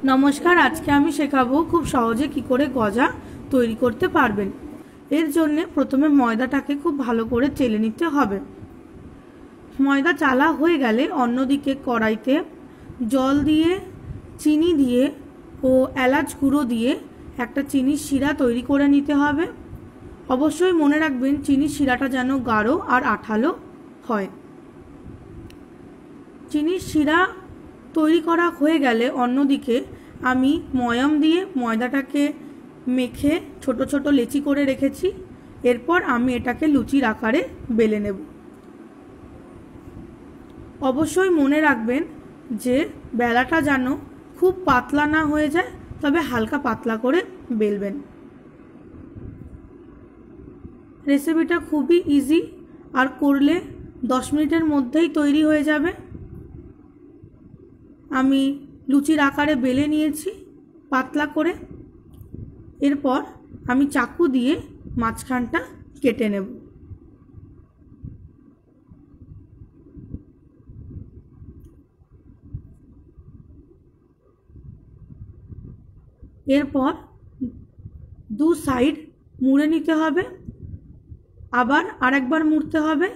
নমস্কার, আজকে আমি শেখাবো খুব সহজে কি করে গজা তৈরি করতে পারবেন। এর জন্য প্রথমে ময়দাটাকে খুব ভালো করে চেলে নিতে হবে। ময়দা চালা হয়ে গেলে অন্যদিকে কড়াইতে জল দিয়ে, চিনি দিয়ে ও এলাচ গুঁড়ো দিয়ে একটা চিনির শিরা তৈরি করে নিতে হবে। অবশ্যই মনে রাখবেন চিনির শিরাটা যেন গাঢ় আর আঠালো হয়। চিনির শিরা তৈরি করা হয়ে গেলে অন্যদিকে আমি ময়াম দিয়ে ময়দাটাকে মেখে ছোট ছোট লেচি করে রেখেছি। এরপর আমি এটাকে লুচির আকারে বেলে নেব। অবশ্যই মনে রাখবেন যে বেলাটা যেন খুব পাতলা না হয়ে যায়, তবে হালকা পাতলা করে বেলবেন। রেসিপিটা খুবই ইজি আর করলে 10 মিনিটের মধ্যেই তৈরি হয়ে যাবে। আমি লুচির আকারে বেলে নিয়েছি পাতলা করে। এরপর আমি চাকু দিয়ে মাঝখানটা কেটে নেব। এরপর দু সাইড মুড়ে নিতে হবে, আবার আরেকবার মুড়তে হবে,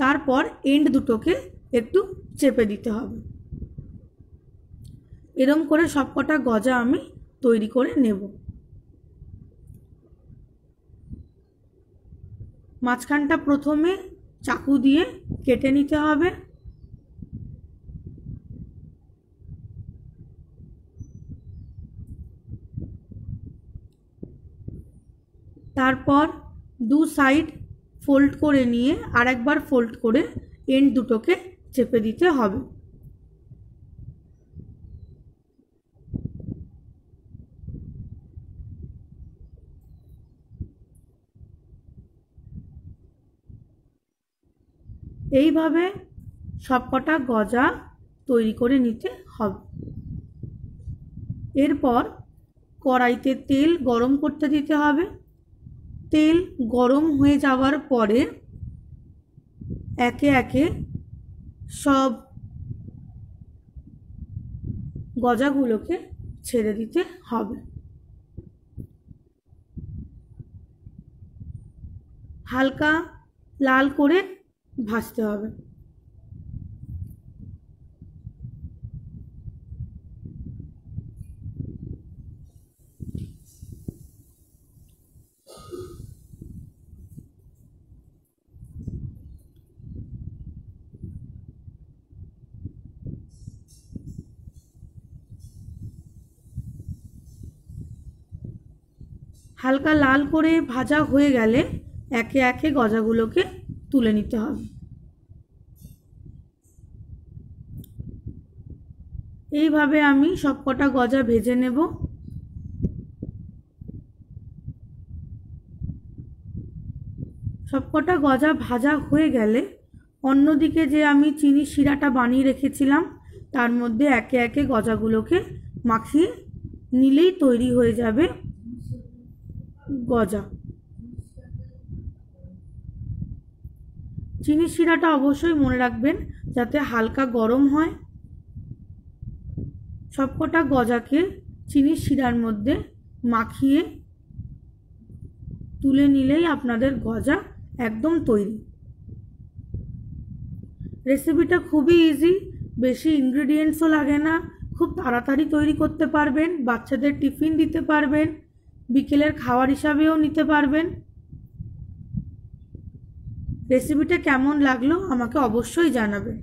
তারপর এন্ড দুটোকে একটু চেপে দিতে হবে। এরকম করে সবকটা গজা আমি তৈরি করে নেব। মাঝখানটা প্রথমে চাকু দিয়ে কেটে নিতে হবে। তারপর দু সাইড ফোল্ড করে নিয়ে আরেকবার ফোল্ড করে এন্ড দুটোকে চেপে দিতে হবে। এইভাবে সবকটা গজা তৈরি করে নিতে হবে। এরপর কড়াইতে তেল গরম করতে দিতে হবে। তেল গরম হয়ে যাওয়ার পরে একে একে সব গজাগুলোকে ছেড়ে দিতে হবে। হালকা লাল করে ভাজতে হবে। হালকা লাল করে ভাজা হয়ে গেলে একে একে গজাগুলোকে তুলে নিতে হবে। এইভাবে আমি সবকটা গজা ভেজে নেব। সবকটা গজা ভাজা হয়ে গেলে অন্যদিকে যে আমি চিনির শিরাটা বানিয়ে রেখেছিলাম তার মধ্যে একে একে গজাগুলোকে মাখিয়ে নিলেই তৈরি হয়ে যাবে গজা। চিনির শিরাটা অবশ্যই মনে রাখবেন যাতে হালকা গরম হয়। সবকটা গজাকে চিনির শিরার মধ্যে মাখিয়ে তুলে নিলেই আপনাদের গজা একদম তৈরি। রেসিপিটা খুবই ইজি, বেশি ইনগ্রেডিয়েন্টসও লাগে না, খুব তাড়াতাড়ি তৈরি করতে পারবেন। বাচ্চাদের টিফিন দিতে পারবেন, বিকেলের খাবার হিসাবেও নিতে পারবেন। রেসিপিটা কেমন লাগলো আমাকে অবশ্যই জানাবেন।